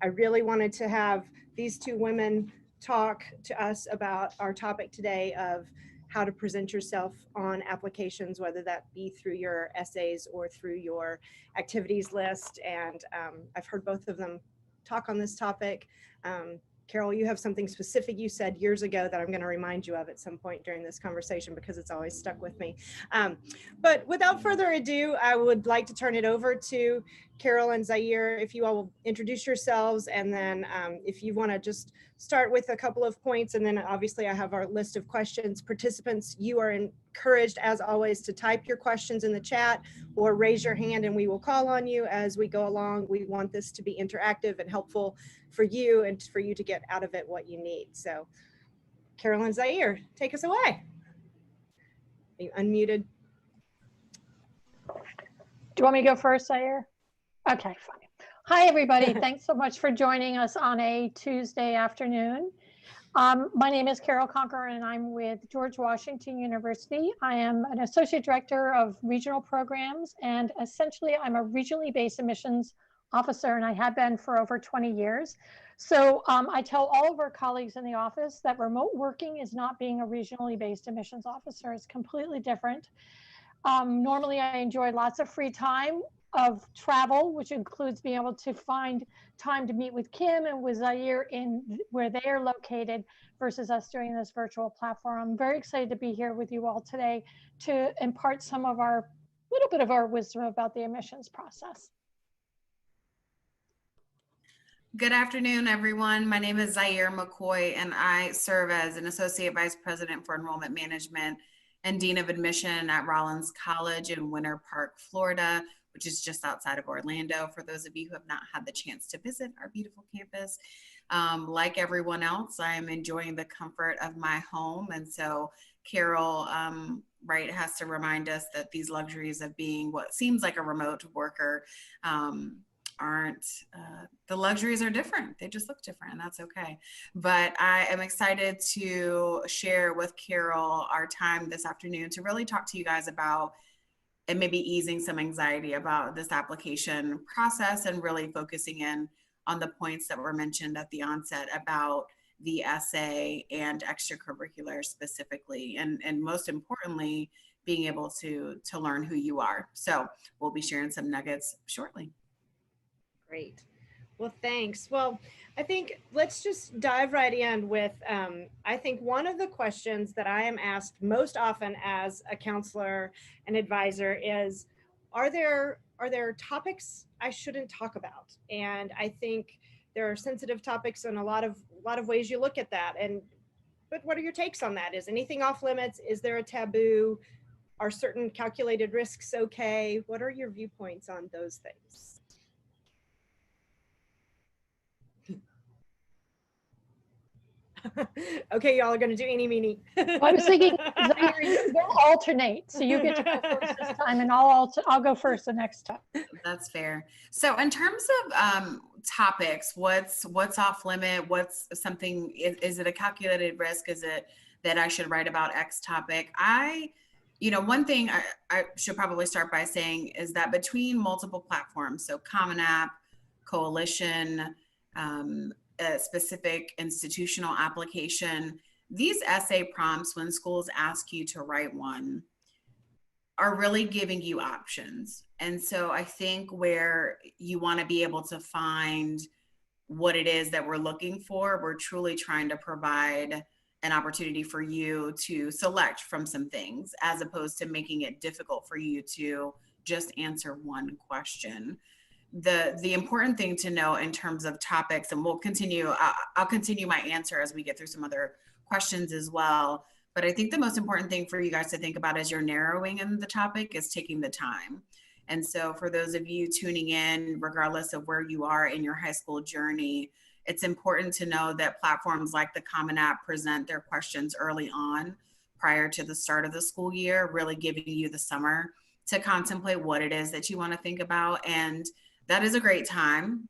I really wanted to have these two women talk to us about our topic today of how to present yourself on applications, whether that be through your essays or through your activities list. And I've heard both of them talk on this topic. Carol, you have something specific you said years ago that I'm going to remind you of at some point during this conversation because it's always stuck with me. But without further ado, I would like to turn it over to Carol and Zaire. If you all will introduce yourselves, and then if you want to just start with a couple of points, and then obviously I have our list of questions. Participants, you are encouraged as always to type your questions in the chat or raise your hand and we will call on you as we go along. We want this to be interactive and helpful for you and for you to get out of it what you need. So Carol and Zaire, take us away. Are you unmuted? Do you want me to go first, Zaire? Okay, fine. Hi, everybody. Thanks so much for joining us on a Tuesday afternoon. My name is Carol Conker, and I'm with George Washington University. I am an Associate Director of Regional Programs, and essentially I'm a regionally based admissions officer, and I have been for over 20 years. So I tell all of our colleagues in the office that remote working is not being a regionally based admissions officer. It's completely different. Normally I enjoy lots of free time of travel, which includes being able to find time to meet with Kim and with Zaire in where they are located versus us doing this virtual platform. I'm very excited to be here with you all today to impart some of our little bit of our wisdom about the admissions process. Good afternoon, everyone. My name is Zaire McCoy, and I serve as an Associate Vice President for Enrollment Management and Dean of Admission at Rollins College in Winter Park, Florida, which is just outside of Orlando, for those of you who have not had the chance to visit our beautiful campus. Like everyone else, I am enjoying the comfort of my home. And so Carol, right, has to remind us that these luxuries of being what seems like a remote worker aren't, the luxuries are different. They just look different, and that's okay. But I am excited to share with Carol our time this afternoon to really talk to you guys about and maybe easing some anxiety about this application process and really focusing in on the points that were mentioned at the onset about the essay and extracurricular specifically, and most importantly, being able to learn who you are. So we'll be sharing some nuggets shortly. Great. Well, thanks. Well, I think let's just dive right in with, I think one of the questions that I am asked most often as a counselor and advisor is, are there topics I shouldn't talk about? And I think there are sensitive topics in a lot of ways you look at that. But what are your takes on that? Is anything off limits? Is there a taboo? Are certain calculated risks okay? What are your viewpoints on those things? Okay, y'all are going to do eeny, meeny. I was thinking, Zaire, we'll alternate. So you get to go first this time, and I'll go first the next time. That's fair. So in terms of topics, what's off limit? What's something, is it a calculated risk? Is it that I should write about X topic? One thing I should probably start by saying is that between multiple platforms, so Common App, Coalition, a specific institutional application, these essay prompts, when schools ask you to write one, are really giving you options. And so I think where you want to be able to find what it is that we're looking for, we're truly trying to provide an opportunity for you to select from some things, as opposed to making it difficult for you to just answer one question. The important thing to know in terms of topics, and I'll continue my answer as we get through some other questions as well. But I think the most important thing for you guys to think about as you're narrowing in the topic is taking the time. And so for those of you tuning in, regardless of where you are in your high school journey, it's important to know that platforms like the Common App present their questions early on prior to the start of the school year, really giving you the summer to contemplate what it is that you want to think about. And that is a great time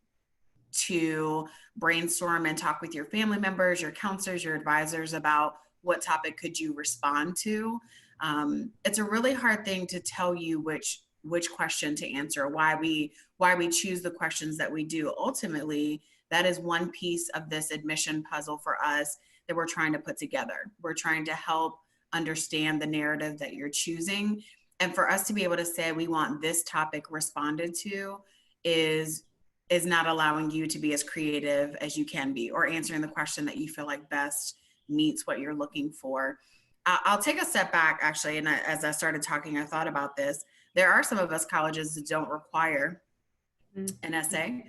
to brainstorm and talk with your family members, your counselors, your advisors about what topic could you respond to. It's a really hard thing to tell you which which question to answer, why we choose the questions that we do. Ultimately, that is one piece of this admission puzzle for us that we're trying to put together. We're trying to help understand the narrative that you're choosing. And for us to be able to say we want this topic responded to is not allowing you to be as creative as you can be, or answering the question that you feel like best meets what you're looking for. I'll take a step back, actually, and as I started talking, I thought about this. There are some of us colleges that don't require an essay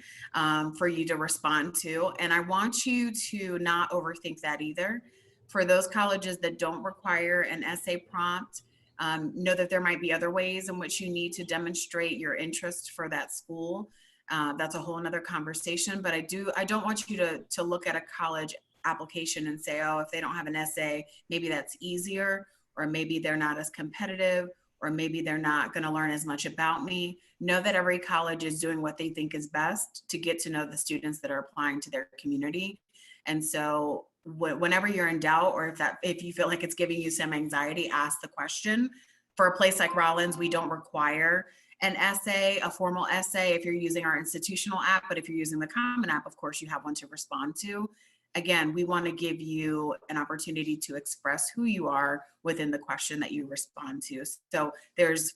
for you to respond to, and I want you to not overthink that either. For those colleges that don't require an essay prompt, know that there might be other ways in which you need to demonstrate your interest for that school. That's a whole nother conversation, but I don't want you to look at a college application and say, oh, if they don't have an essay, maybe that's easier, or maybe they're not as competitive, or maybe they're not going to learn as much about me. Know that every college is doing what they think is best to get to know the students that are applying to their community. And so whenever you're in doubt, or if you feel like it's giving you some anxiety, ask the question. For a place like Rollins, we don't require an essay, a formal essay, if you're using our institutional app, but if you're using the Common App, of course, you have one to respond to. Again, we want to give you an opportunity to express who you are within the question that you respond to. So it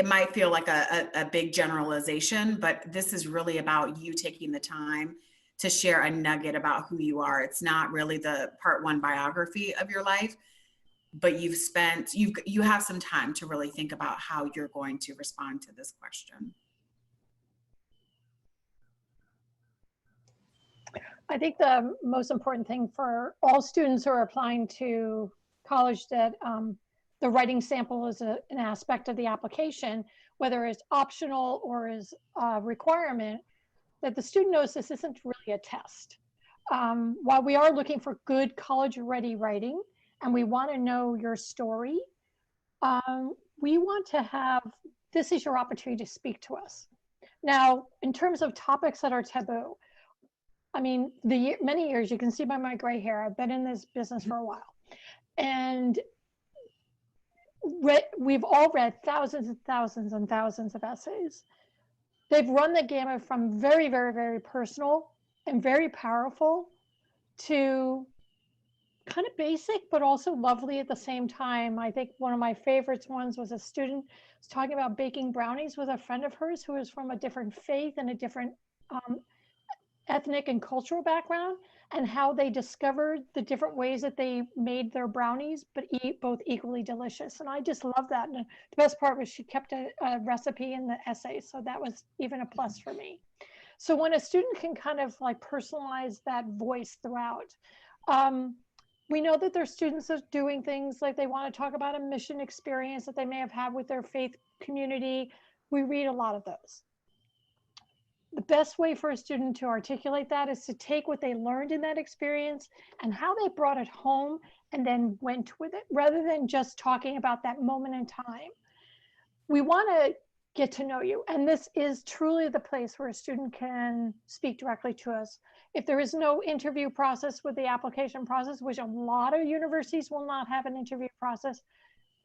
might feel like a big generalization, but this is really about you taking the time to share a nugget about who you are. It's not really the part one biography of your life, but you have some time to really think about how you're going to respond to this question. I think the most important thing for all students who are applying to college, that the writing sample is an aspect of the application, whether it's optional or is a requirement, that the student knows this isn't really a test. While we are looking for good college-ready writing, and we want to know your story, we want to have, this is your opportunity to speak to us. Now, in terms of topics that are taboo, I mean, many years, you can see by my gray hair, I've been in this business for a while. And we've all read thousands and thousands and thousands of essays. They've run the gamut from very, very, very personal and very powerful to kind of basic, but also lovely at the same time. I think one of my favorites ones was a student was talking about baking brownies with a friend of hers who was from a different faith and a different ethnic and cultural background, and how they discovered the different ways that they made their brownies, but both equally delicious. And I just love that. And the best part was she kept a recipe in the essay. So that was even a plus for me. So when a student can kind of like personalize that voice throughout, we know that there's students that are doing things like they want to talk about a mission experience that they may have had with their faith community. We read a lot of those. The best way for a student to articulate that is to take what they learned in that experience and how they brought it home and then went with it, rather than just talking about that moment in time. We want to get to know you, and this is truly the place where a student can speak directly to us. If there is no interview process with the application process, which a lot of universities will not have an interview process,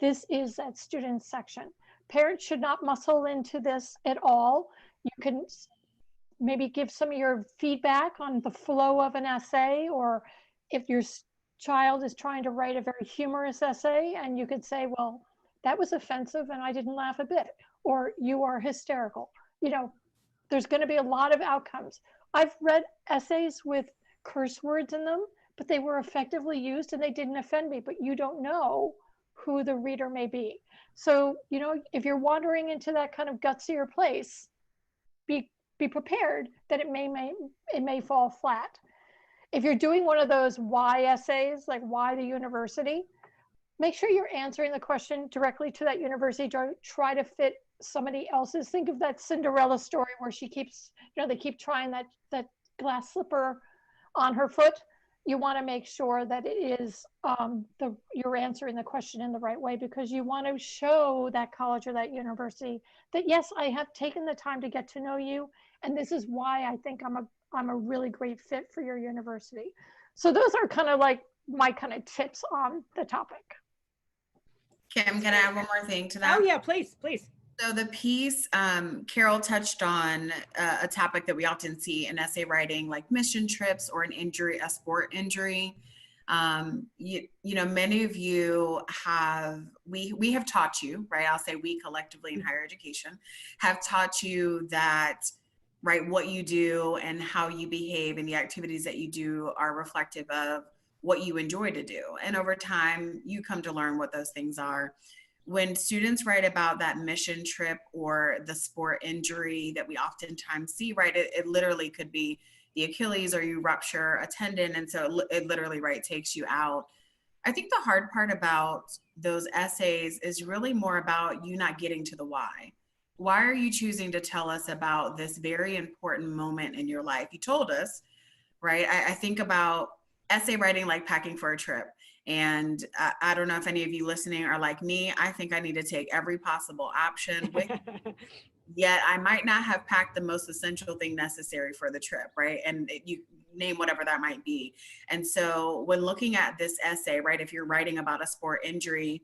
this is that student section. Parents should not muscle into this at all. You can maybe give some of your feedback on the flow of an essay, or if your child is trying to write a very humorous essay, and you could say, well, that was offensive and I didn't laugh a bit, or you are hysterical. You know, there's going to be a lot of outcomes. I've read essays with curse words in them, but they were effectively used and they didn't offend me, but you don't know who the reader may be. So, you know, if you're wandering into that kind of gutsier place, be prepared that it may fall flat. If you're doing one of those why essays, like why the university, make sure you're answering the question directly to that university. Don't try to fit somebody else's. Think of that Cinderella story where she keeps, you know, they keep trying that glass slipper on her foot. You want to make sure that it is you're answering the question in the right way, because you want to show that college or that university that, yes, I have taken the time to get to know you, and this is why I think I'm a really great fit for your university. So those are kind of like my kind of tips on the topic. Kim, can I add one more thing to that? Oh yeah, please, please. So the piece, Carol touched on a topic that we often see in essay writing, like mission trips or an injury, a sport injury. You know, many of you have, we have taught you, right? I'll say we collectively in higher education have taught you that, right, what you do and how you behave and the activities that you do are reflective of what you enjoy to do. And over time, you come to learn what those things are. When students write about that mission trip or the sport injury that we oftentimes see, right, it literally could be the Achilles or you rupture a tendon. And so it literally, right, takes you out. I think the hard part about those essays is really more about you not getting to the why. Why are you choosing to tell us about this very important moment in your life? You told us, right? I think about essay writing like packing for a trip. And I don't know if any of you listening are like me. I think I need to take every possible option with yet I might not have packed the most essential thing necessary for the trip, right? And you name whatever that might be. And so when looking at this essay, right, if you're writing about a sport injury,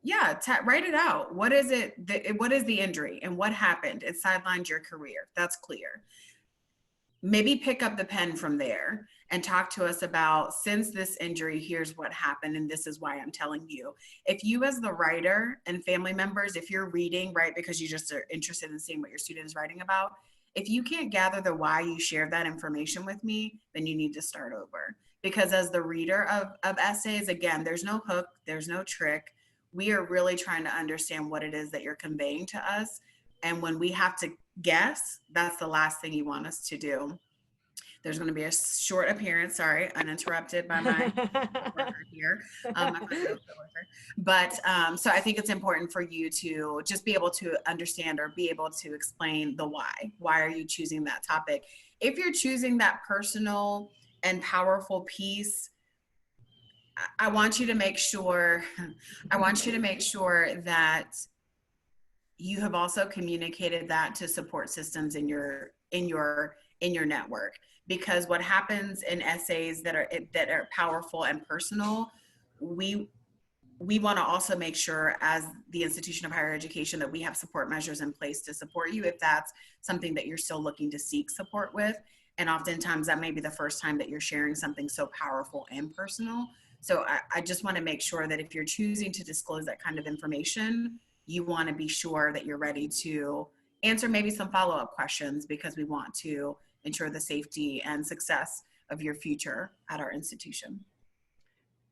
yeah, write it out. What is it? What is the injury and what happened? It sidelined your career. That's clear. Maybe pick up the pen from there and talk to us about, since this injury, here's what happened and this is why I'm telling you. If you as the writer and family members, if you're reading, right, because you just are interested in seeing what your student is writing about, if you can't gather the why you shared that information with me, then you need to start over. Because as the reader of essays, again, there's no hook, there's no trick. We are really trying to understand what it is that you're conveying to us. And when we have to guess, that's the last thing you want us to do. There's going to be a short appearance, sorry, uninterrupted by my worker here, But so I think it's important for you to just be able to understand or be able to explain the why. Why are you choosing that topic? If you're choosing that personal and powerful piece, I want you to make sure, that you have also communicated that to support systems in your network. Because what happens in essays that are powerful and personal, we want to also make sure as the institution of higher education that we have support measures in place to support you if that's something that you're still looking to seek support with. And oftentimes that may be the first time that you're sharing something so powerful and personal. So I just want to make sure that if you're choosing to disclose that kind of information, you want to be sure that you're ready to answer maybe some follow-up questions, because we want to ensure the safety and success of your future at our institution.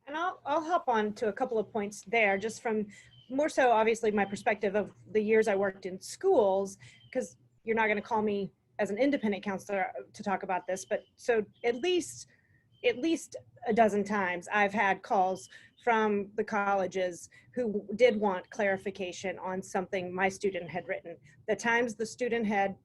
And I'll hop on to a couple of points there, just from more so obviously my perspective of the years I worked in schools, because you're not going to call me as an independent counselor to talk about this, but so at least a dozen times I've had calls from the colleges who did want clarification on something my student had written. The times the student had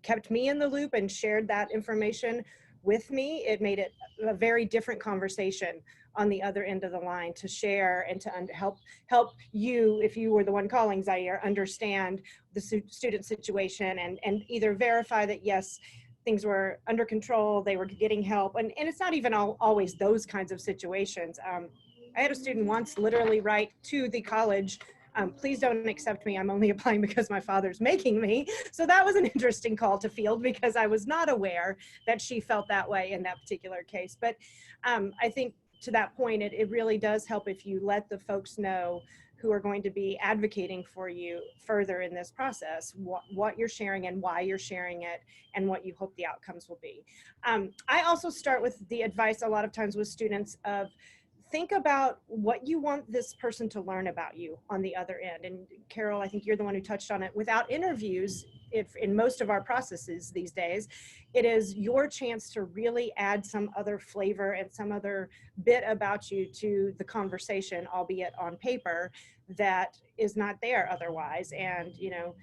kept me in the loop and shared that information with me, it made it a very different conversation on the other end of the line to share and to help you, if you were the one calling, Zaire, understand the student situation and either verify that yes, things were under control, they were getting help. And it's not even always those kinds of situations. I had a student once literally write to the college, please don't accept me, I'm only applying because my father's making me. So that was an interesting call to field, because I was not aware that she felt that way in that particular case. But I think to that point, it really does help if you let the folks know who are going to be advocating for you further in this process, what you're sharing and why you're sharing it and what you hope the outcomes will be. I also start with the advice a lot of times with students of, think about what you want this person to learn about you on the other end. And Carol, I think you're the one who touched on it. Without interviews, if in most of our processes these days, it is your chance to really add some other flavor and some other bit about you to the conversation, albeit on paper, that is not there otherwise. And, you know,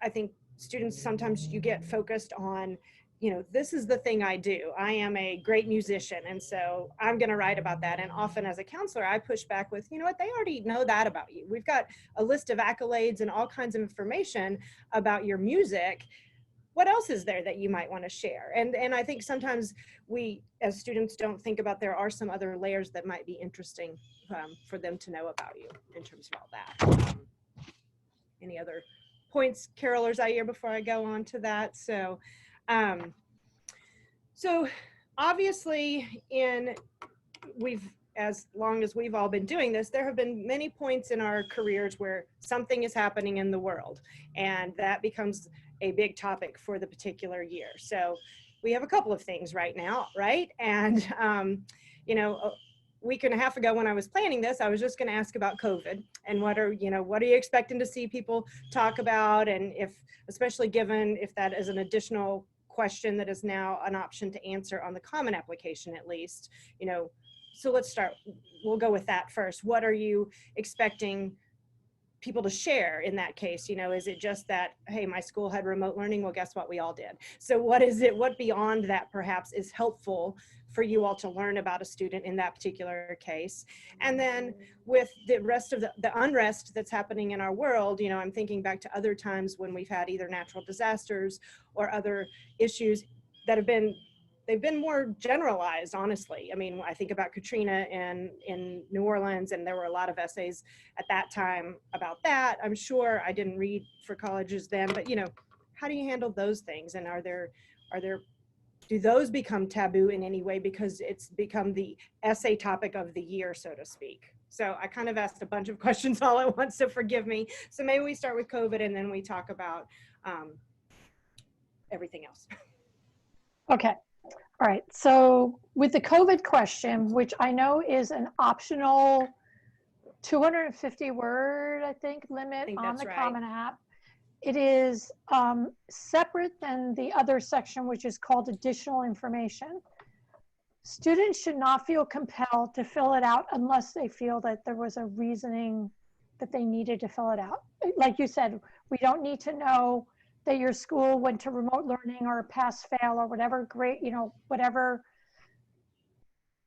I think students, sometimes you get focused on, you know, this is the thing I do. I am a great musician, and so I'm going to write about that. And often as a counselor, I push back with, you know what, they already know that about you. We've got a list of accolades and all kinds of information about your music. what else is there that you might want to share? And I think sometimes we as students don't think about there are some other layers that might be interesting for them to know about you in terms of all that. Any other points, Carol or Zaire, before I go on to that? So obviously as long as we've all been doing this, there have been many points in our careers where something is happening in the world, and that becomes a big topic for the particular year. So we have a couple of things right now, right? And, a week and a half ago when I was planning this, I was just going to ask about COVID and what are you expecting to see people talk about? And especially given if that is an additional question that is now an option to answer on the common application, at least, so let's start, we'll go with that first. What are you expecting people to share in that case? Is it just that, hey, my school had remote learning? Well, guess what? We all did. So what beyond that perhaps is helpful for you all to learn about a student in that particular case? And then with the rest of the unrest that's happening in our world, I'm thinking back to other times when we've had either natural disasters or other issues that they've been more generalized, honestly. I mean, I think about Katrina in New Orleans, and there were a lot of essays at that time about that. I'm sure I didn't read for colleges then, but how do you handle those things? And do those become taboo in any way because it's become the essay topic of the year, so to speak? So I kind of asked a bunch of questions all at once, so forgive me. So maybe we start with COVID and then we talk about everything else. Okay. All right. So with the COVID question, which I know is an optional 250 word, I think, limit on the Common App, it is separate than the other section, which is called additional information. Students should not feel compelled to fill it out unless they feel that there was a reasoning that they needed to fill it out. Like you said, we don't need to know that your school went to remote learning or pass fail or whatever great, whatever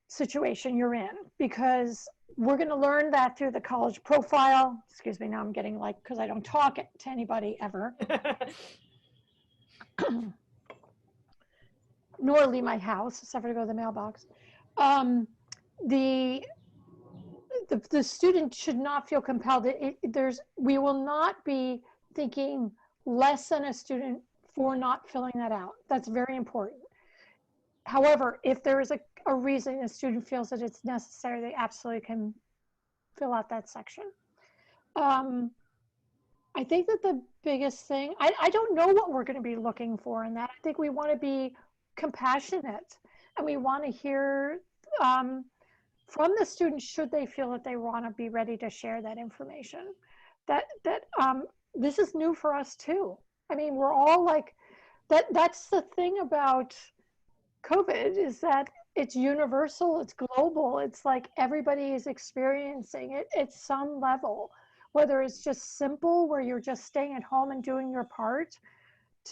situation you're in, because we're going to learn that through the college profile. Excuse me, now I'm getting because I don't talk to anybody ever, nor leave my house except for to go to the mailbox. The student should not feel compelled. We will not be thinking less than a student for not filling that out. That's very important. However, if there is a reason a student feels that it's necessary, they absolutely can fill out that section. I think that the biggest thing, I don't know what we're going to be looking for in that. I think we want to be compassionate, and we want to hear from the students should they feel that they want to be ready to share that information. This is new for us too. I mean, we're all that's the thing about COVID, is that it's universal, it's global. It's like everybody is experiencing it at some level, whether it's just simple where you're just staying at home and doing your part,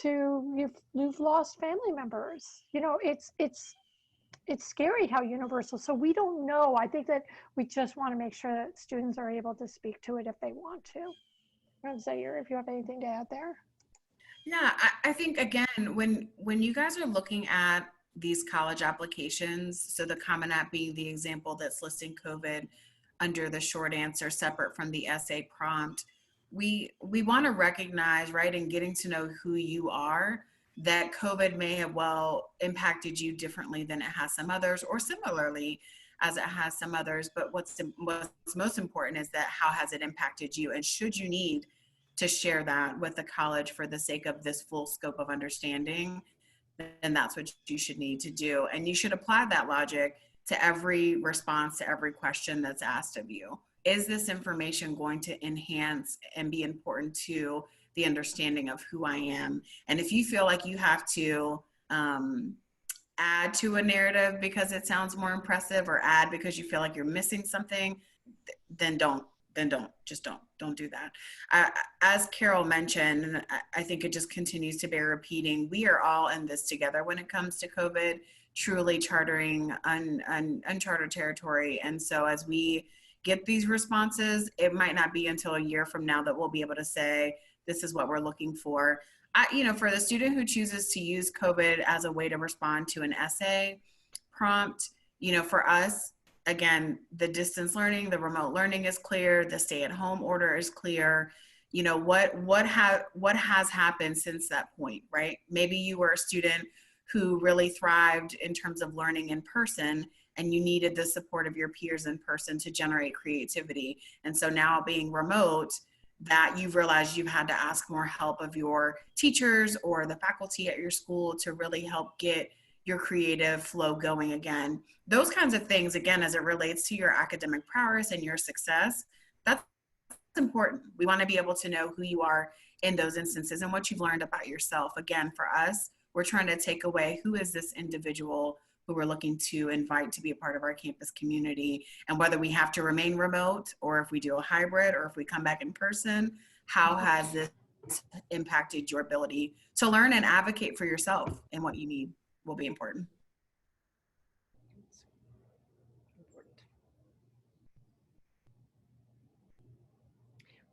to you've lost family members. It's scary how universal. So we don't know. I think that we just want to make sure that students are able to speak to it if they want to. Zaire, if you have anything to add there. Yeah, I think, again, when you guys are looking at these college applications, so the Common App being the example that's listing COVID under the short answer separate from the essay prompt, we want to recognize, right, in getting to know who you are, that COVID may have impacted you differently than it has some others, or similarly as it has some others. But what's most important is that how has it impacted you, and should you need to share that with the college for the sake of this full scope of understanding, then that's what you should need to do. And you should apply that logic to every response to every question that's asked of you. Is this information going to enhance and be important to the understanding of who I am? And if you feel like you have to add to a narrative because it sounds more impressive, or add because you feel like you're missing something, then don't do that. As Carol mentioned, and I think it just continues to bear repeating, we are all in this together when it comes to COVID, truly chartering uncharted territory. And so as we get these responses, it might not be until a year from now that we'll be able to say, this is what we're looking for. For the student who chooses to use COVID as a way to respond to an essay prompt, for us, again, the distance learning, the remote learning is clear, the stay-at-home order is clear. What has happened since that point, right? Maybe you were a student who really thrived in terms of learning in person, and you needed the support of your peers in person to generate creativity. And so now being remote, that you've realized you've had to ask more help of your teachers or the faculty at your school to really help get your creative flow going again. Those kinds of things, again, as it relates to your academic prowess and your success, that's important. We want to be able to know who you are in those instances and what you've learned about yourself. Again, for us, we're trying to take away who is this individual who we're looking to invite to be a part of our campus community, and whether we have to remain remote or if we do a hybrid or if we come back in person, how has this impacted your ability to learn and advocate for yourself, and what you need will be important.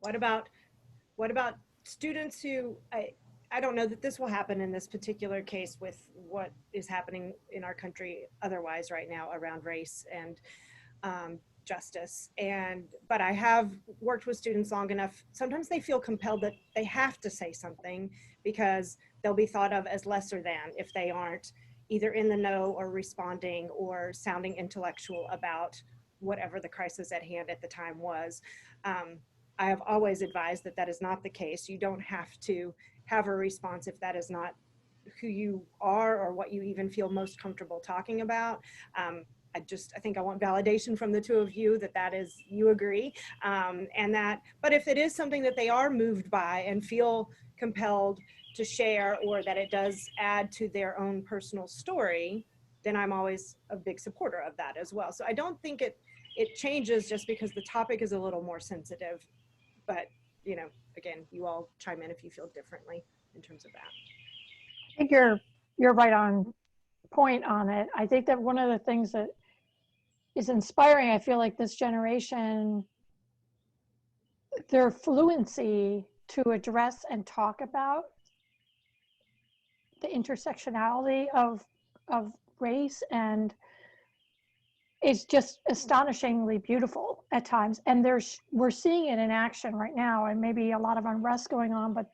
What about students who, I don't know that this will happen in this particular case with what is happening in our country otherwise right now around race and justice. But I have worked with students long enough, sometimes they feel compelled that they have to say something because they'll be thought of as lesser than if they aren't either in the know or responding or sounding intellectual about whatever the crisis at hand at the time was. I have always advised that that is not the case. You don't have to have a response if that is not who you are or what you even feel most comfortable talking about. I think I want validation from the two of you that is, you agree. But if it is something that they are moved by and feel compelled to share, or that it does add to their own personal story, then I'm always a big supporter of that as well. So I don't think it changes just because the topic is a little more sensitive. But, again, you all chime in if you feel differently in terms of that. I think you're right on point on it. I think that one of the things that is inspiring, I feel like this generation, their fluency to address and talk about the intersectionality of race and is just astonishingly beautiful at times. And we're seeing it in action right now, and maybe a lot of unrest going on, but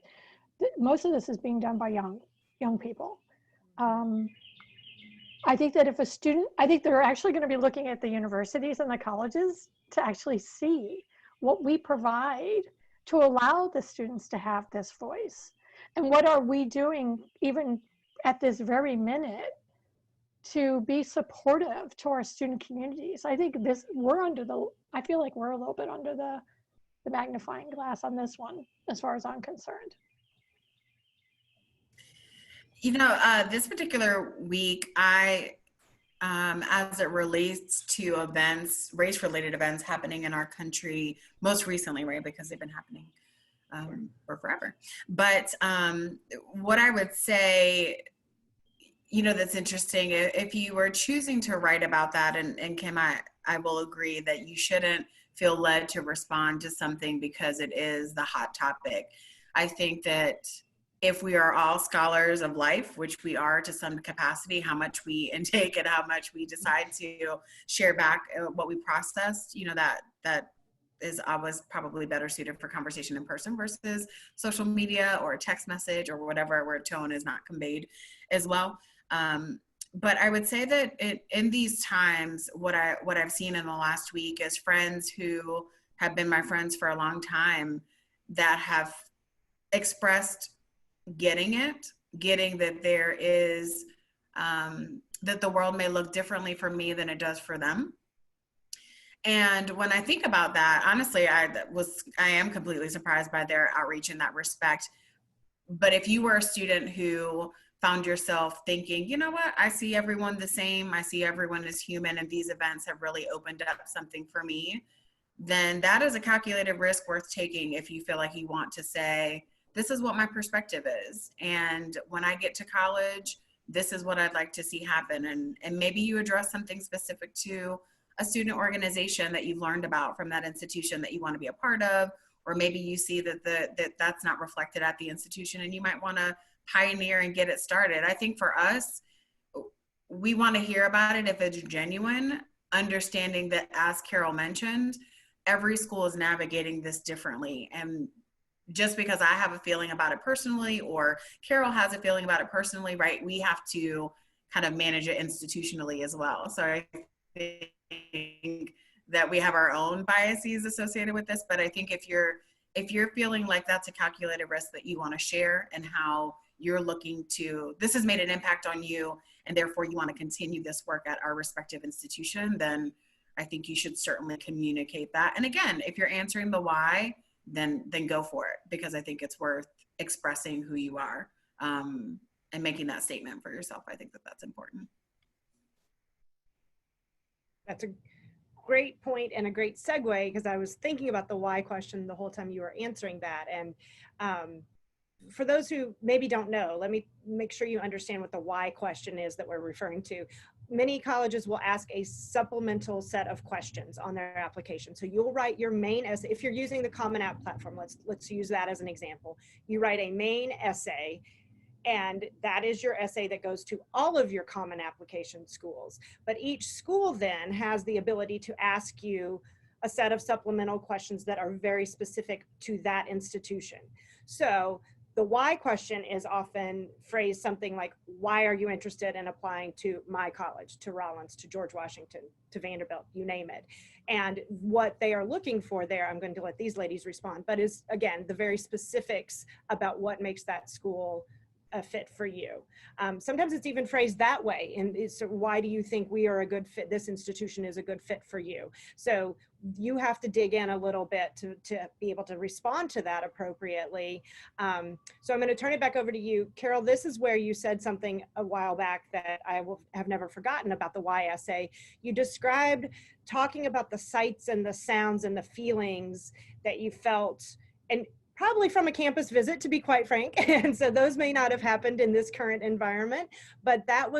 most of this is being done by young people. I think that I think they're actually going to be looking at the universities and the colleges to actually see what we provide to allow the students to have this voice. And what are we doing even at this very minute to be supportive to our student communities? I think I feel like we're a little bit under the magnifying glass on this one, as far as I'm concerned. This particular week, as it relates to events, race-related events happening in our country, most recently, right, because they've been happening for forever. But what I would say, that's interesting, if you were choosing to write about that, and Kim, I will agree that you shouldn't feel led to respond to something because it is the hot topic. I think that if we are all scholars of life, which we are to some capacity, how much we intake and how much we decide to share back what we processed, that is always probably better suited for conversation in person versus social media or a text message or whatever, where tone is not conveyed as well. But I would say that in these times, what I've seen in the last week is friends who have been my friends for a long time that have expressed getting that there is, that the world may look differently for me than it does for them. And when I think about that, honestly, I am completely surprised by their outreach in that respect. But if you were a student who found yourself thinking, you know what, I see everyone the same, I see everyone as human, and these events have really opened up something for me, then that is a calculated risk worth taking if you feel like you want to say, this is what my perspective is. And when I get to college, this is what I'd like to see happen. And maybe you address something specific to a student organization that you've learned about from that institution that you want to be a part of, or maybe you see that that's not reflected at the institution and you might want to pioneer and get it started. I think for us, we want to hear about it if it's genuine, understanding that, as Carol mentioned, every school is navigating this differently. And just because I have a feeling about it personally, or Carol has a feeling about it personally, right, we have to kind of manage it institutionally as well. So I think that we have our own biases associated with this, but I think if you're feeling like that's a calculated risk that you want to share, and how you're looking to, this has made an impact on you, and therefore you want to continue this work at our respective institution, then I think you should certainly communicate that. And again, if you're answering the why, then go for it, because I think it's worth expressing who you are, and making that statement for yourself. I think that that's important. That's a great point and a great segue, because I was thinking about the why question the whole time you were answering that. And for those who maybe don't know, let me make sure you understand what the why question is that we're referring to. Many colleges will ask a supplemental set of questions on their application. So you'll write your main essay. If you're using the Common App platform, let's use that as an example. You write a main essay, and that is your essay that goes to all of your common application schools. But each school then has the ability to ask you a set of supplemental questions that are very specific to that institution. So the why question is often phrased something like, why are you interested in applying to my college, to Rollins, to George Washington, to Vanderbilt, you name it. And what they are looking for there, I'm going to let these ladies respond, but is, again, the very specifics about what makes that school a fit for you. Sometimes it's even phrased that way. And it's, why do you think we are a good fit? This institution is a good fit for you. So you have to dig in a little bit to be able to respond to that appropriately. So I'm going to turn it back over to you. Carol, this is where you said something a while back that I will have never forgotten about the why essay. You described talking about the sights and the sounds and the feelings that you felt, and probably from a campus visit, to be quite frank. And so those may not have happened in this current environment, but that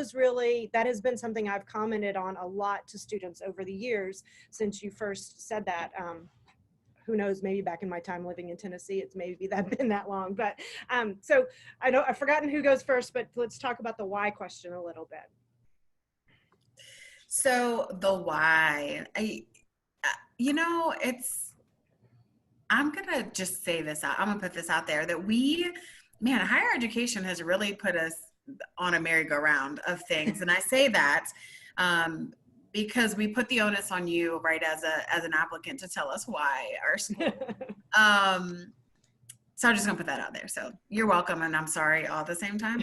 has been something I've commented on a lot to students over the years since you first said that. Who knows, maybe back in my time living in Tennessee, it's maybe been that long. But so I know I've forgotten who goes first, but let's talk about the why question a little bit. So the why, I'm going to just say this out. I'm going to put this out there that higher education has really put us on a merry-go-round of things. And I say that because we put the onus on you, right, as an applicant to tell us why our school. So I'm just going to put that out there. So you're welcome, and I'm sorry all at the same time.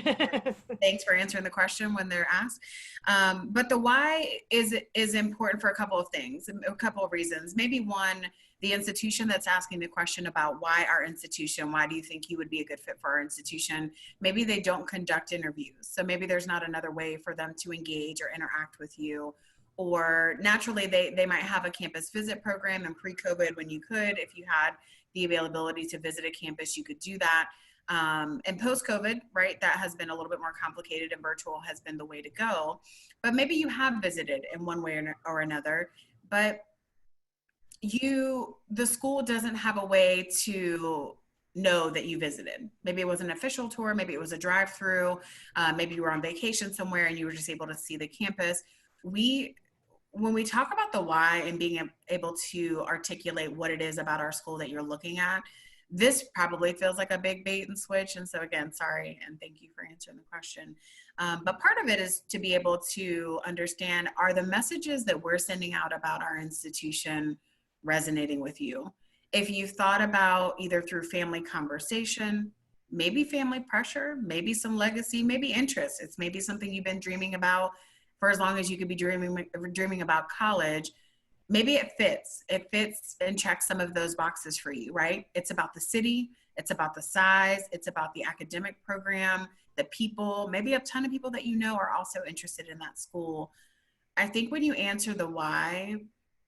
Thanks for answering the question when they're asked. But the why is important for a couple of things, a couple of reasons. Maybe one, the institution that's asking the question about why our institution, why do you think you would be a good fit for our institution? Maybe they don't conduct interviews. So maybe there's not another way for them to engage or interact with you. Or naturally, they might have a campus visit program, and pre-COVID, when you could, if you had the availability to visit a campus, you could do that. And post-COVID, right, that has been a little bit more complicated, and virtual has been the way to go. But maybe you have visited in one way or another, but the school doesn't have a way to know that you visited. Maybe it was an official tour, maybe it was a drive-through, maybe you were on vacation somewhere and you were just able to see the campus. When we talk about the why and being able to articulate what it is about our school that you're looking at, this probably feels like a big bait and switch. And so again, sorry, and thank you for answering the question. But part of it is to be able to understand, are the messages that we're sending out about our institution resonating with you? If you've thought about either through family conversation, maybe family pressure, maybe some legacy, maybe interest, it's maybe something you've been dreaming about for as long as you could be dreaming about college, maybe it fits and checks some of those boxes for you, right? It's about the city, it's about the size, it's about the academic program, the people, maybe a ton of people that you know are also interested in that school. I think when you answer the why,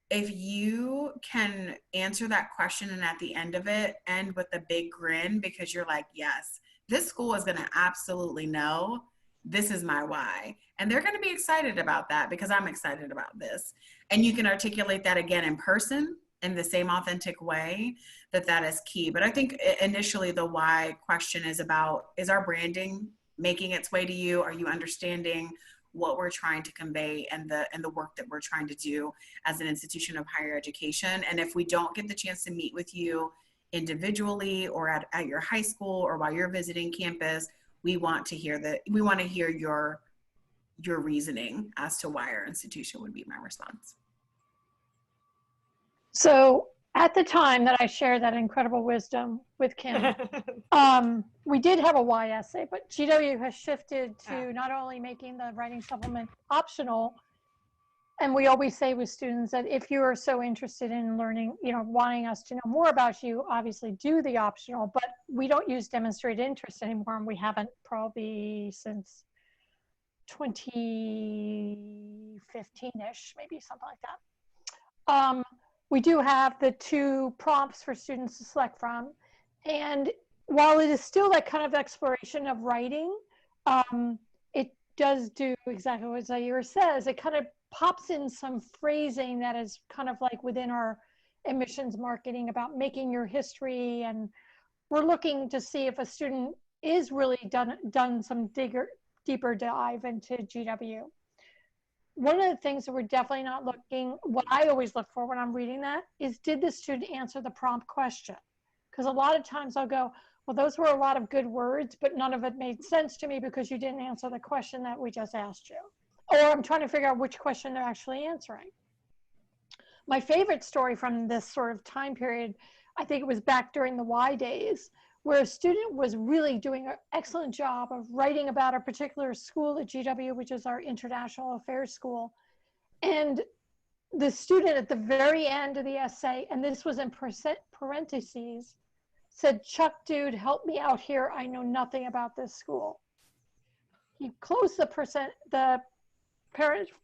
if you can answer that question and at the end of it, end with a big grin because you're like, yes, this school is gonna absolutely know this is my why. And they're going to be excited about that because I'm excited about this. And you can articulate that again in person in the same authentic way, that is key. But I think initially the why question is about, is our branding making its way to you? Are you understanding what we're trying to convey and the work that we're trying to do as an institution of higher education? And if we don't get the chance to meet with you individually or at your high school or while you're visiting campus, we want to hear your reasoning as to why our institution would be my response. So at the time that I shared that incredible wisdom with Kim, we did have a Y essay, but GW has shifted to not only making the writing supplement optional, and we always say with students that if you are so interested in learning, wanting us to know more about you, obviously do the optional, but we don't use demonstrated interest anymore, and we haven't probably since 2015-ish, maybe something like that. We do have the 2 prompts for students to select from. And while it is still that kind of exploration of writing, it does do exactly what Zaire says. It kind of pops in some phrasing that is kind of like within our admissions marketing about making your history. And we're looking to see if a student is really done some deeper dive into GW. One of the things that we're definitely not looking, what I always look for when I'm reading that is, did the student answer the prompt question? Because a lot of times I'll go, well, those were a lot of good words, but none of it made sense to me because you didn't answer the question that we just asked you. Or I'm trying to figure out which question they're actually answering. My favorite story from this sort of time period, I think it was back during the Y days, where a student was really doing an excellent job of writing about a particular school at GW, which is our International Affairs School. And the student at the very end of the essay, and this was in parentheses, said, "Chuck, dude, help me out here. I know nothing about this school." He closed the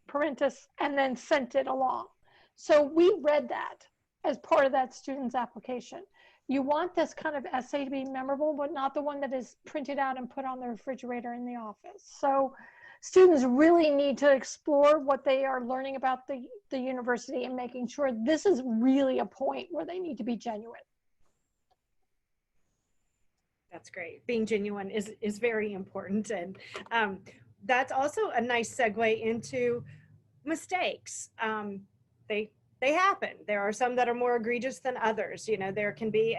parenthesis and then sent it along. So we read that as part of that student's application. You want this kind of essay to be memorable, but not the one that is printed out and put on the refrigerator in the office. So students really need to explore what they are learning about the university and making sure this is really a point where they need to be genuine. That's great. Being genuine is very important. And that's also a nice segue into mistakes. They happen. There are some that are more egregious than others. There can be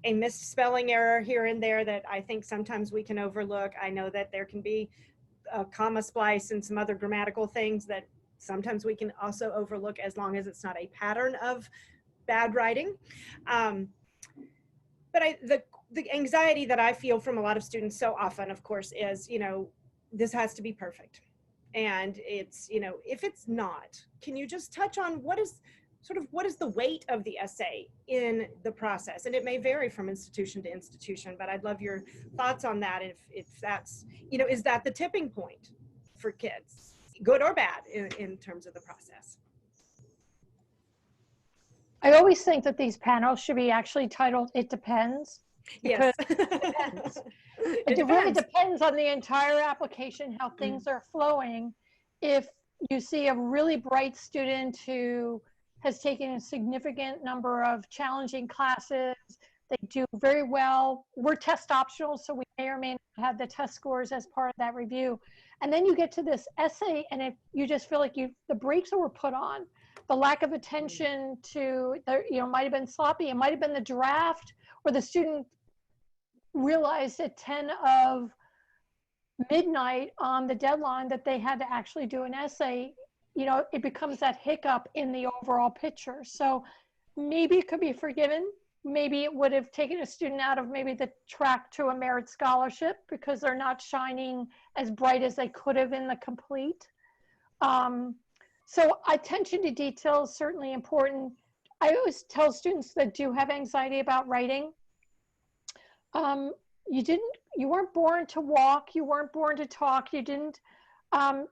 a misspelling error here and there that I think sometimes we can overlook. I know that there can be a comma splice and some other grammatical things that sometimes we can also overlook, as long as it's not a pattern of bad writing. But the anxiety that I feel from a lot of students so often, of course, is, this has to be perfect. And it's, if it's not, can you just touch on what is the weight of the essay in the process? And it may vary from institution to institution, but I'd love your thoughts on that. If that's, is that the tipping point for kids, good or bad, in terms of the process? I always think that these panels should be actually titled, "It Depends." Yes. It depends. It really depends on the entire application, how things are flowing. If you see a really bright student who has taken a significant number of challenging classes, they do very well. We're test optional, so we may or may not have the test scores as part of that review. And then you get to this essay, and if you just feel like the brakes that were put on, the lack of attention to, might have been sloppy. It might have been the draft, where the student realized at 10 of midnight on the deadline that they had to actually do an essay. It becomes that hiccup in the overall picture. So maybe it could be forgiven. Maybe it would have taken a student out of maybe the track to a merit scholarship because they're not shining as bright as they could have in the complete. So attention to detail is certainly important. I always tell students that do have anxiety about writing, you weren't born to walk, you weren't born to talk, you didn't,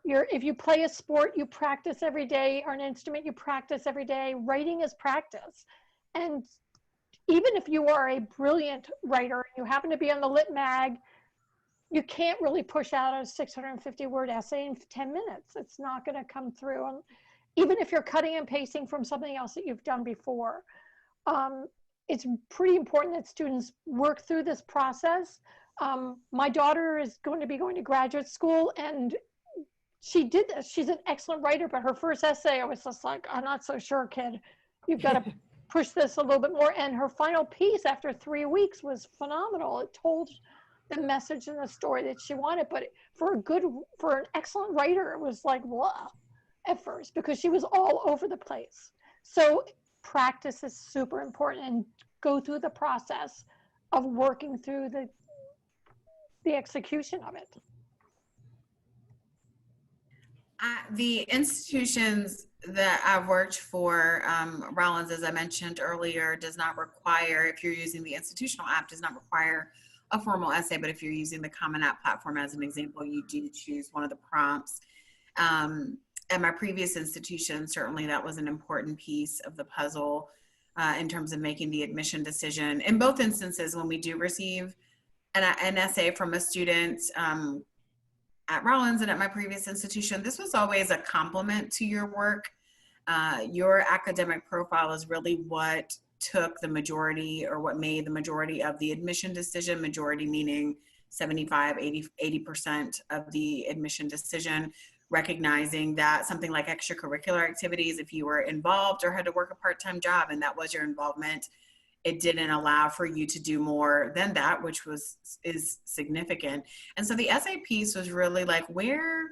if you play a sport, you practice every day, or an instrument, you practice every day. Writing is practice. And even if you are a brilliant writer, you happen to be on the Lit Mag, you can't really push out a 650-word essay in 10 minutes. It's not going to come through. even if you're cutting and pasting from something else that you've done before. It's pretty important that students work through this process. My daughter is going to be going to graduate school, and she did this. She's an excellent writer, but her first essay, I was just like, I'm not so sure, kid. You've got to push this a little bit more. And her final piece after 3 weeks was phenomenal. It told the message and the story that she wanted, but for an excellent writer, it was like, blah, at first, because she was all over the place. So practice is super important, and go through the process of working through the execution of it. The institutions that I've worked for, Rollins, as I mentioned earlier, does not require, if you're using the institutional app, does not require a formal essay, but if you're using the Common App platform as an example, you do choose one of the prompts. At my previous institution, certainly that was an important piece of the puzzle in terms of making the admission decision. In both instances, when we do receive an essay from a student, at Rollins and at my previous institution, this was always a compliment to your work. Your academic profile is really what took the majority, or what made the majority of the admission decision, majority meaning 75, 80% of the admission decision, recognizing that something like extracurricular activities, if you were involved or had to work a part-time job and that was your involvement, it didn't allow for you to do more than that, which is significant. And so the essay piece was really like, where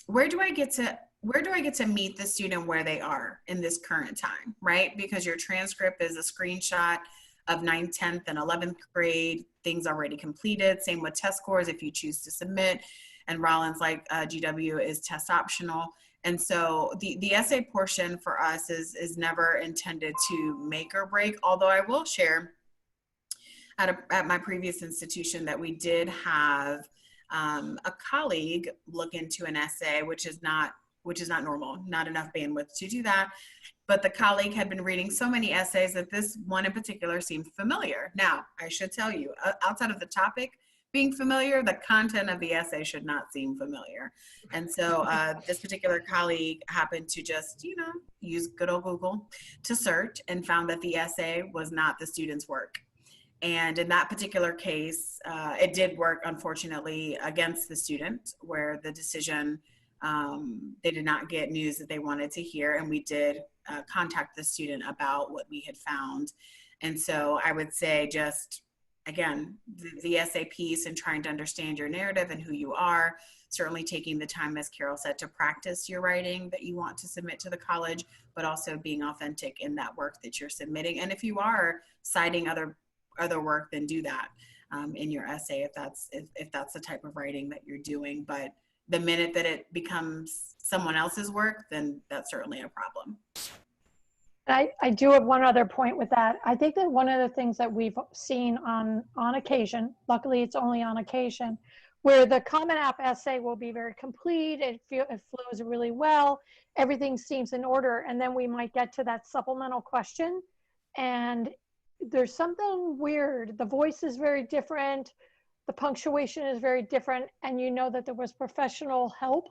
do I get to meet the student where they are in this current time, right? Because your transcript is a screenshot of 9th, 10th, and 11th grade, things already completed. Same with test scores if you choose to submit. And Rollins, like GW, is test optional. And so the essay portion for us is never intended to make or break, although I will share at my previous institution that we did have a colleague look into an essay, which is not normal, not enough bandwidth to do that. But the colleague had been reading so many essays that this one in particular seemed familiar. Now, I should tell you, outside of the topic being familiar, the content of the essay should not seem familiar. And so this particular colleague happened to just, use good old Google to search and found that the essay was not the student's work. And in that particular case, it did work, unfortunately, against the student, where the decision, they did not get news that they wanted to hear. And we did contact the student about what we had found. And so I would say just, again, the essay piece and trying to understand your narrative and who you are, certainly taking the time, as Carol said, to practice your writing that you want to submit to the college, but also being authentic in that work that you're submitting. And if you are citing other work, then do that in your essay if that's the type of writing that you're doing. But the minute that it becomes someone else's work, then that's certainly a problem. I do have one other point with that. I think that one of the things that we've seen on occasion, luckily it's only on occasion, where the Common App essay will be very complete, it flows really well, everything seems in order, and then we might get to that supplemental question, and there's something weird. The voice is very different, the punctuation is very different, and you know that there was professional help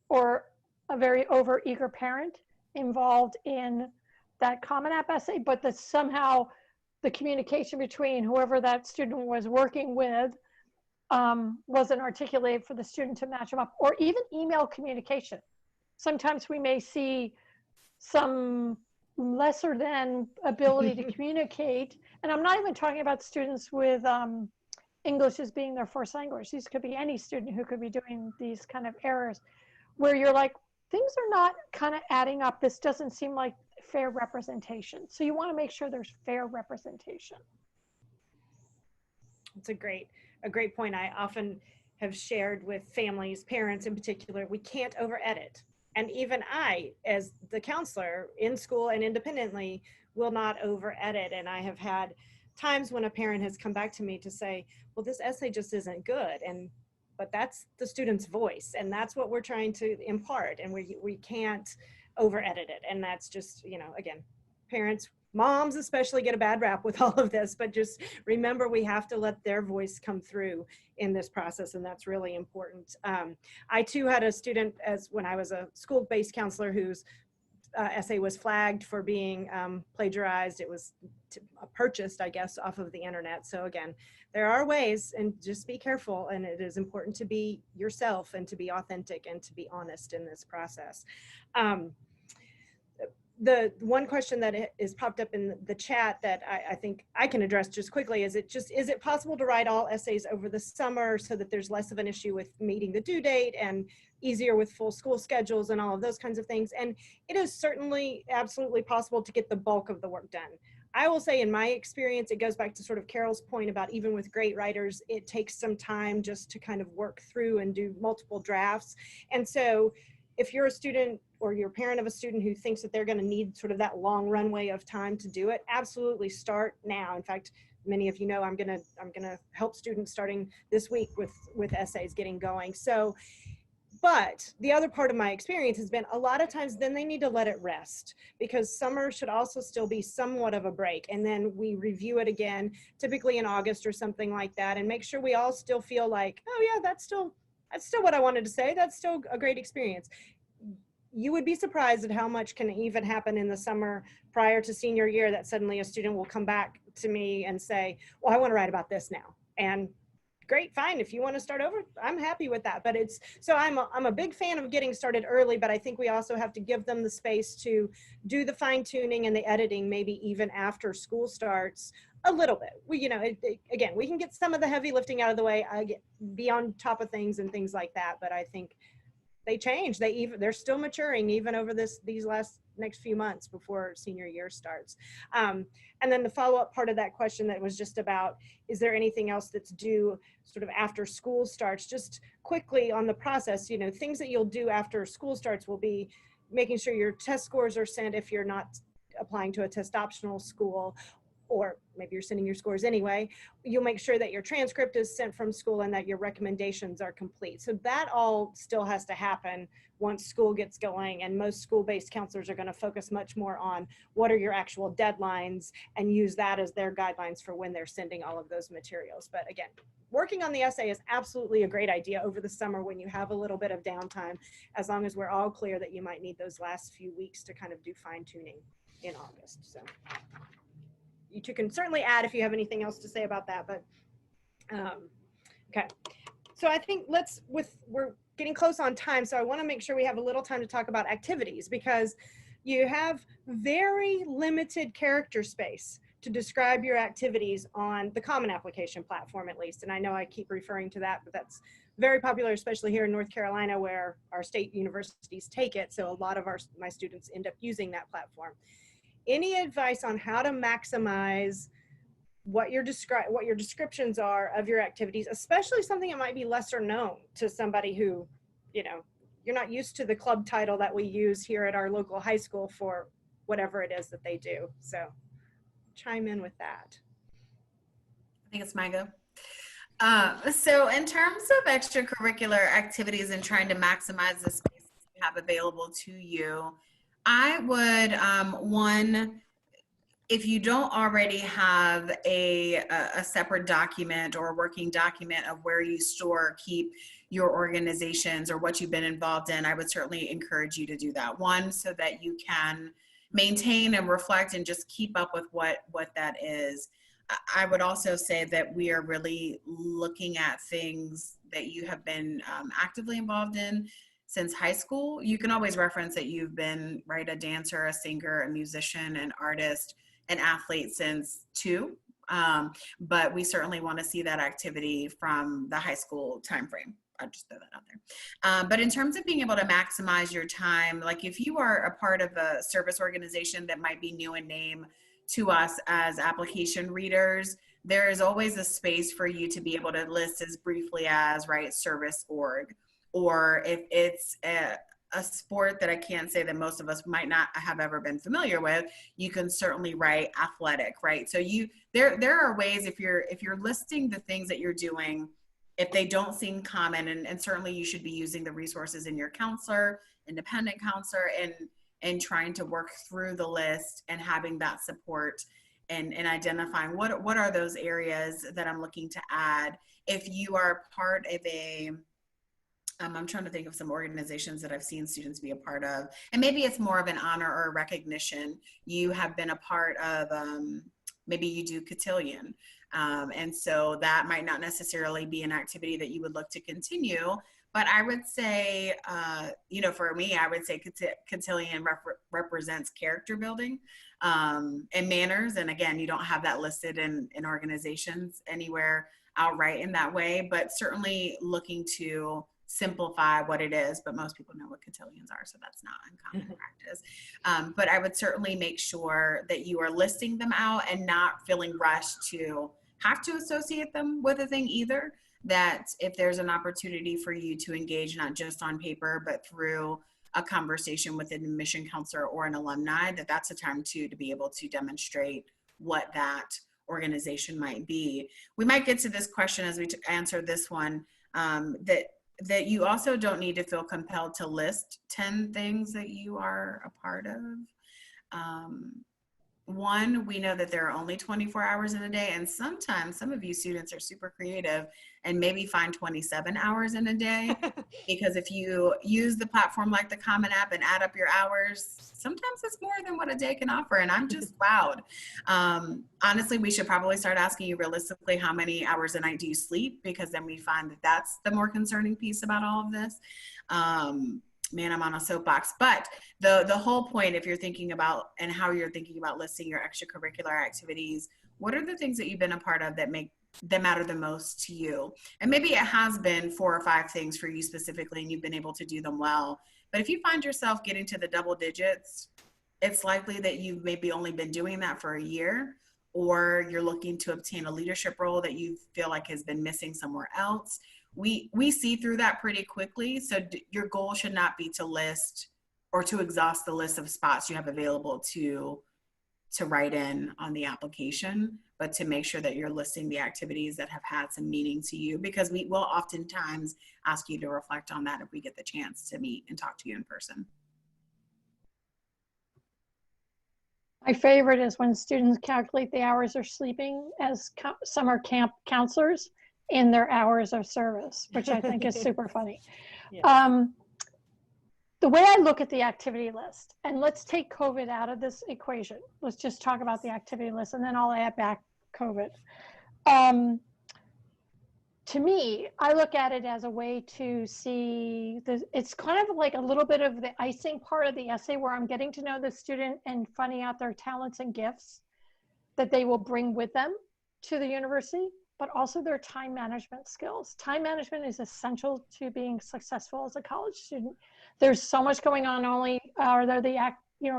or a very overeager parent involved in that Common App essay, but that somehow the communication between whoever that student was working with wasn't articulated for the student to match them up, or even email communication. Sometimes we may see some lesser than ability to communicate, and I'm not even talking about students with English as being their first language. These could be any student who could be doing these kind of errors, where you're like, things are not kind of adding up. This doesn't seem like fair representation. So you want to make sure there's fair representation. It's a great point. I often have shared with families, parents in particular, we can't over edit. And even I, as the counselor in school and independently, will not over edit. And I have had times when a parent has come back to me to say, well, this essay just isn't good. But that's the student's voice, and that's what we're trying to impart, and we can't over edit it. And that's just, again, parents, moms especially, get a bad rap with all of this, but just remember, we have to let their voice come through in this process, and that's really important. I too had a student, when I was a school-based counselor, whose essay was flagged for being plagiarized. It was purchased, I guess, off of the internet. So again, there are ways, and just be careful. And it is important to be yourself and to be authentic and to be honest in this process. The one question that is popped up in the chat that I think I can address just quickly is it possible to write all essays over the summer so that there's less of an issue with meeting the due date and easier with full school schedules and all of those kinds of things? And it is certainly absolutely possible to get the bulk of the work done. I will say in my experience, it goes back to sort of Carol's point about even with great writers, it takes some time just to kind of work through and do multiple drafts. And so if you're a student or you're a parent of a student who thinks that they're going to need sort of that long runway of time to do it, absolutely start now. In fact, many of you know I'm going to help students starting this week with essays getting going. So, but the other part of my experience has been a lot of times then they need to let it rest, because summer should also still be somewhat of a break. And then we review it again, typically in August or something like that, and make sure we all still feel like, oh yeah, that's still what I wanted to say. That's still a great experience. You would be surprised at how much can even happen in the summer prior to senior year that suddenly a student will come back to me and say, well, I want to write about this now. And great, fine. If you want to start over, I'm happy with that. But I'm a big fan of getting started early, but I think we also have to give them the space to do the fine tuning and the editing, maybe even after school starts a little bit. Again, we can get some of the heavy lifting out of the way, be on top of things and things like that. But I think they change. They're still maturing even over these next few months before senior year starts. And then the follow-up part of that question that was just about, is there anything else that's due sort of after school starts? Just quickly on the process, things that you'll do after school starts will be making sure your test scores are sent if you're not applying to a test optional school, or maybe you're sending your scores anyway. You'll make sure that your transcript is sent from school and that your recommendations are complete. So that all still has to happen once school gets going, and most school-based counselors are going to focus much more on what are your actual deadlines and use that as their guidelines for when they're sending all of those materials. But again, working on the essay is absolutely a great idea over the summer when you have a little bit of downtime, as long as we're all clear that you might need those last few weeks to kind of do fine-tuning in August. So you two can certainly add if you have anything else to say about that, but okay. So I think we're getting close on time, so I want to make sure we have a little time to talk about activities, because you have very limited character space to describe your activities on the Common Application platform, at least. And I know I keep referring to that, but that's very popular, especially here in North Carolina, where our state universities take it. So a lot of my students end up using that platform. Any advice on how to maximize what your descriptions are of your activities, especially something that might be lesser known to somebody who, you're not used to the club title that we use here at our local high school for whatever it is that they do. So chime in with that. I think it's my go. So in terms of extracurricular activities and trying to maximize the space you have available to you, I would, if you don't already have a separate document or a working document of where you store, keep your organizations or what you've been involved in, I would certainly encourage you to do that. One, so that you can maintain and reflect and just keep up with what that is. I would also say that we are really looking at things that you have been actively involved in since high school. You can always reference that you've been, right, a dancer, a singer, a musician, an artist, an athlete since 2. But we certainly want to see that activity from the high school timeframe. I'll just throw that out there. But in terms of being able to maximize your time, like if you are a part of a service organization that might be new in name to us as application readers, there is always a space for you to be able to list as briefly as, right, service org. Or if it's a sport that I can't say that most of us might not have ever been familiar with, you can certainly write athletic, right? So there are ways, if you're listing the things that you're doing, if they don't seem common, and certainly you should be using the resources in your counselor, independent counselor, and trying to work through the list and having that support and identifying what are those areas that I'm looking to add. If you are part of I'm trying to think of some organizations that I've seen students be a part of, and maybe it's more of an honor or a recognition. You have been a part of, maybe you do cotillion. And so that might not necessarily be an activity that you would look to continue, but I would say, for me, I would say cotillion represents character building and manners. And again, you don't have that listed in organizations anywhere outright in that way, but certainly looking to simplify what it is, but most people know what cotillions are, so that's not uncommon practice. But I would certainly make sure that you are listing them out and not feeling rushed to have to associate them with a thing either. That if there's an opportunity for you to engage, not just on paper, but through a conversation with an admission counselor or an alumni, that's a time to be able to demonstrate what that organization might be. We might get to this question as we answer this one, that you also don't need to feel compelled to list 10 things that you are a part of. One, we know that there are only 24 hours in a day, and sometimes some of you students are super creative and maybe find 27 hours in a day, because if you use the platform like the Common App and add up your hours, sometimes it's more than what a day can offer, and I'm just wowed. Honestly, we should probably start asking you realistically, how many hours a night do you sleep? Because then we find that that's the more concerning piece about all of this. Man, I'm on a soapbox, but the whole point, if you're thinking about and how you're thinking about listing your extracurricular activities, what are the things that you've been a part of that matter the most to you? And maybe it has been 4 or 5 things for you specifically, and you've been able to do them well. But if you find yourself getting to the double digits, it's likely that you've maybe only been doing that for a year, or you're looking to obtain a leadership role that you feel like has been missing somewhere else. We see through that pretty quickly. So your goal should not be to list or to exhaust the list of spots you have available to write in on the application, but to make sure that you're listing the activities that have had some meaning to you, because we will oftentimes ask you to reflect on that if we get the chance to meet and talk to you in person. My favorite is when students calculate the hours they're sleeping as summer camp counselors in their hours of service, which I think is super funny. Yeah. The way I look at the activity list, and let's take COVID out of this equation. Let's just talk about the activity list, and then I'll add back COVID. To me, I look at it as a way to see it's kind of like a little bit of the icing part of the essay, where I'm getting to know the student and finding out their talents and gifts that they will bring with them to the university, but also their time management skills. Time management is essential to being successful as a college student. There's so much going on. Only are there the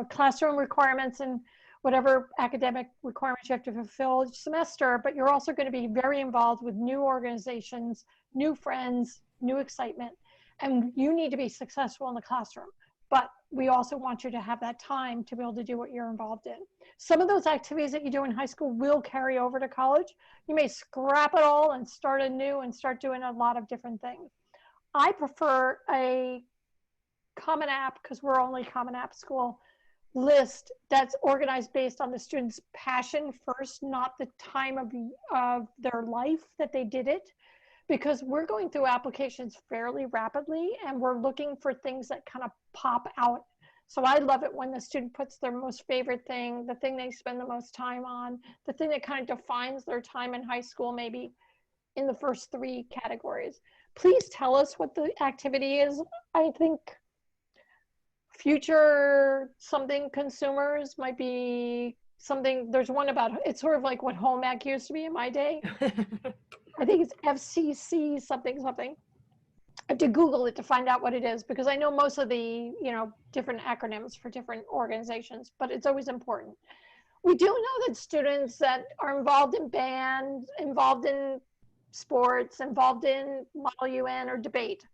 classroom requirements and whatever academic requirements you have to fulfill each semester, but you're also going to be very involved with new organizations, new friends, new excitement, and you need to be successful in the classroom. But we also want you to have that time to be able to do what you're involved in. Some of those activities that you do in high school will carry over to college. You may scrap it all and start anew and start doing a lot of different things. I prefer a Common App, because we're only Common App school, list that's organized based on the student's passion first, not the time of their life that they did it, because we're going through applications fairly rapidly and we're looking for things that kind of pop out. So I love it when the student puts their most favorite thing, the thing they spend the most time on, the thing that kind of defines their time in high school, maybe in the first 3 categories. Please tell us what the activity is. I think future something consumers might be something. There's one about, it's sort of like what home ec used to be in my day. I think it's FCC something. I have to Google it to find out what it is, because I know most of the different acronyms for different organizations, but it's always important. We do know that students that are involved in band, involved in sports, involved in Model UN or debate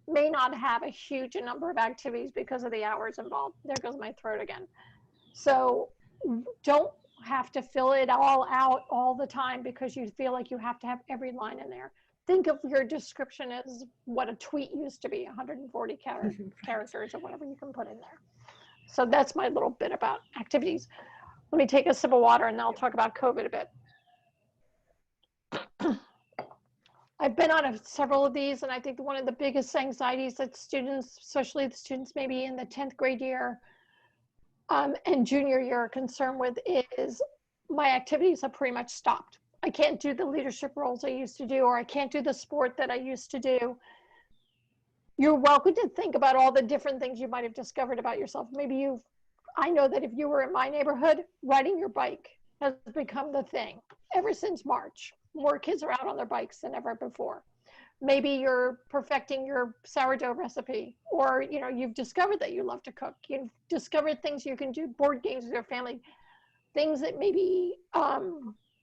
may not have a huge number of activities because of the hours involved. There goes my throat again. So don't have to fill it all out all the time because you feel like you have to have every line in there. Think of your description as what a tweet used to be, 140 characters or whatever you can put in there. So that's my little bit about activities. Let me take a sip of water and then I'll talk about COVID a bit. I've been on several of these, and I think one of the biggest anxieties that students, especially the students maybe in the 10th grade year and junior year, are concerned with is my activities have pretty much stopped. I can't do the leadership roles I used to do, or I can't do the sport that I used to do. You're welcome to think about all the different things you might have discovered about yourself. Maybe I know that if you were in my neighborhood, riding your bike has become the thing ever since March. More kids are out on their bikes than ever before. Maybe you're perfecting your sourdough recipe, or you've discovered that you love to cook. You've discovered things you can do, board games with your family, things that maybe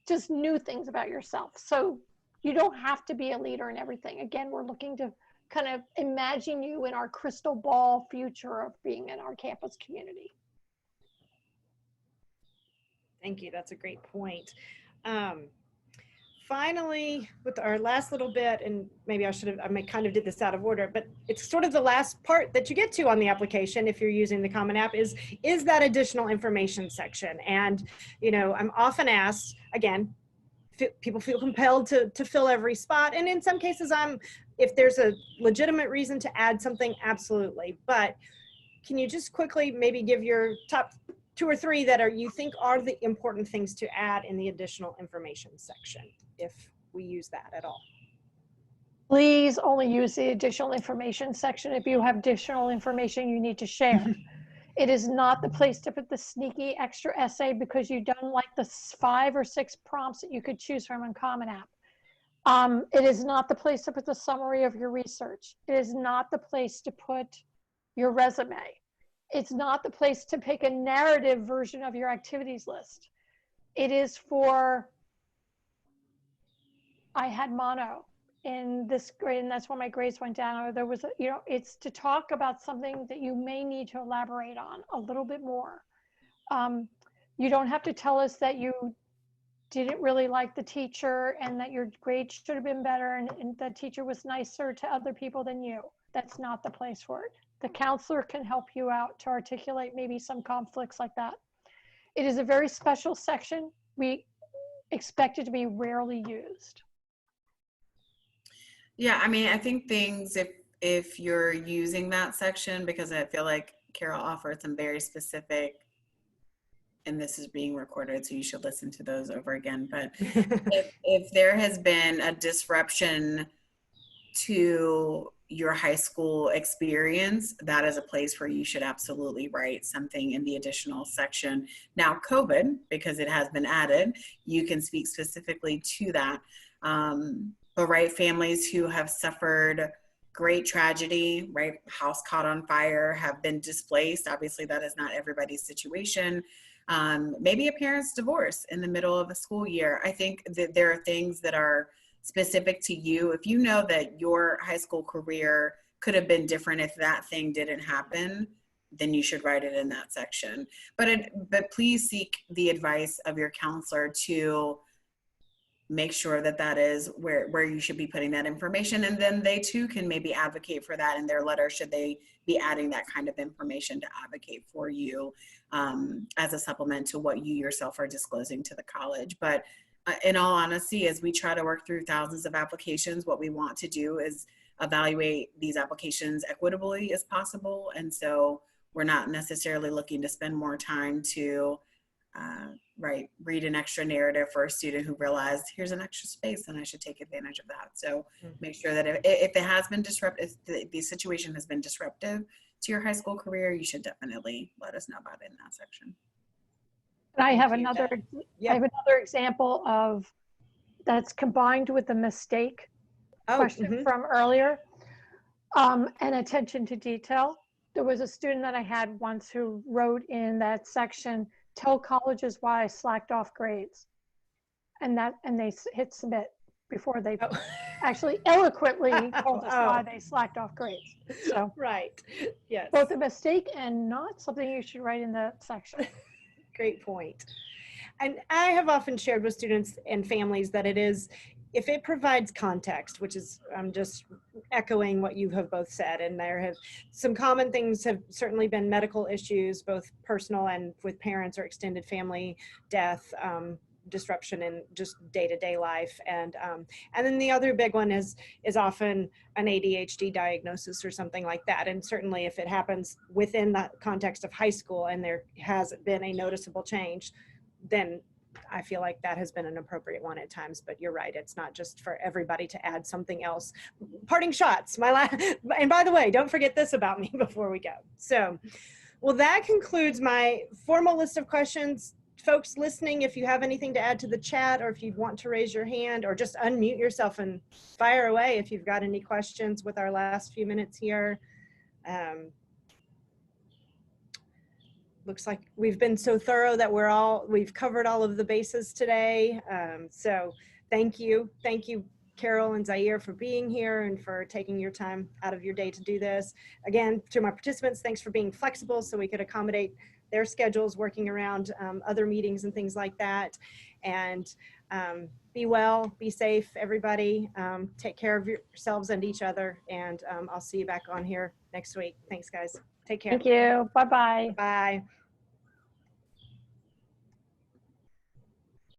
just new things about yourself. So you don't have to be a leader in everything. Again, we're looking to kind of imagine you in our crystal ball future of being in our campus community. Thank you. That's a great point. Finally, with our last little bit, and maybe I kind of did this out of order, but it's sort of the last part that you get to on the application if you're using the Common App is that additional information section. And, I'm often asked, again, people feel compelled to fill every spot. And in some cases, if there's a legitimate reason to add something, absolutely. But can you just quickly maybe give your top 2 or 3 that you think are the important things to add in the additional information section, if we use that at all? Please only use the additional information section if you have additional information you need to share. It is not the place to put the sneaky extra essay because you don't like the 5 or 6 prompts that you could choose from in Common App. It is not the place to put the summary of your research. It is not the place to put your resume. It's not the place to pick a narrative version of your activities list. It is for, I had mono in this grade, and that's when my grades went down, or there was, it's to talk about something that you may need to elaborate on a little bit more. You don't have to tell us that you didn't really like the teacher and that your grade should have been better and the teacher was nicer to other people than you. That's not the place for it. The counselor can help you out to articulate maybe some conflicts like that. It is a very special section. We expect it to be rarely used. Yeah, I mean, I think things, if you're using that section, because I feel like Carol offered some very specific, and this is being recorded, so you should listen to those over again. But if there has been a disruption to your high school experience, that is a place where you should absolutely write something in the additional section. Now, COVID, because it has been added, you can speak specifically to that. But right, families who have suffered great tragedy, right, house caught on fire, have been displaced. Obviously, that is not everybody's situation. Maybe a parent's divorce in the middle of a school year. I think that there are things that are specific to you. If you know that your high school career could have been different if that thing didn't happen, then you should write it in that section. But please seek the advice of your counselor to make sure that that is where you should be putting that information. And then they too can maybe advocate for that in their letter, should they be adding that kind of information to advocate for you as a supplement to what you yourself are disclosing to the college. But in all honesty, as we try to work through thousands of applications, what we want to do is evaluate these applications equitably as possible. And so we're not necessarily looking to spend more time to read an extra narrative for a student who realized here's an extra space and I should take advantage of that. So make sure that if it has been disruptive, if the situation has been disruptive to your high school career, you should definitely let us know about it in that section. And I have another example of that's combined with the mistake question from earlier and attention to detail. There was a student that I had once who wrote in that section, tell colleges why I slacked off grades. And they hit submit before they actually eloquently told us why they slacked off grades. So right, yes. Both a mistake and not something you should write in that section. Great point. And I have often shared with students and families that it is, if it provides context, which is, I'm just echoing what you have both said, and there have some common things have certainly been medical issues, both personal and with parents or extended family death, disruption in just day-to-day life. And then the other big one is often an ADHD diagnosis or something like that. And certainly if it happens within the context of high school and there has been a noticeable change, then I feel like that has been an appropriate one at times. But you're right, it's not just for everybody to add something else. Parting shots, and by the way, don't forget this about me before we go. So, well, that concludes my formal list of questions. Folks listening, if you have anything to add to the chat, or if you want to raise your hand, or just unmute yourself and fire away if you've got any questions with our last few minutes here. Looks like we've been so thorough that we've covered all of the bases today. So thank you, Carol and Zaire, for being here and for taking your time out of your day to do this. Again, to my participants, thanks for being flexible so we could accommodate their schedules, working around other meetings and things like that. And be well, be safe, everybody. Take care of yourselves and each other. And I'll see you back on here next week. Thanks, guys. Take care. Thank you. Bye-bye. Bye.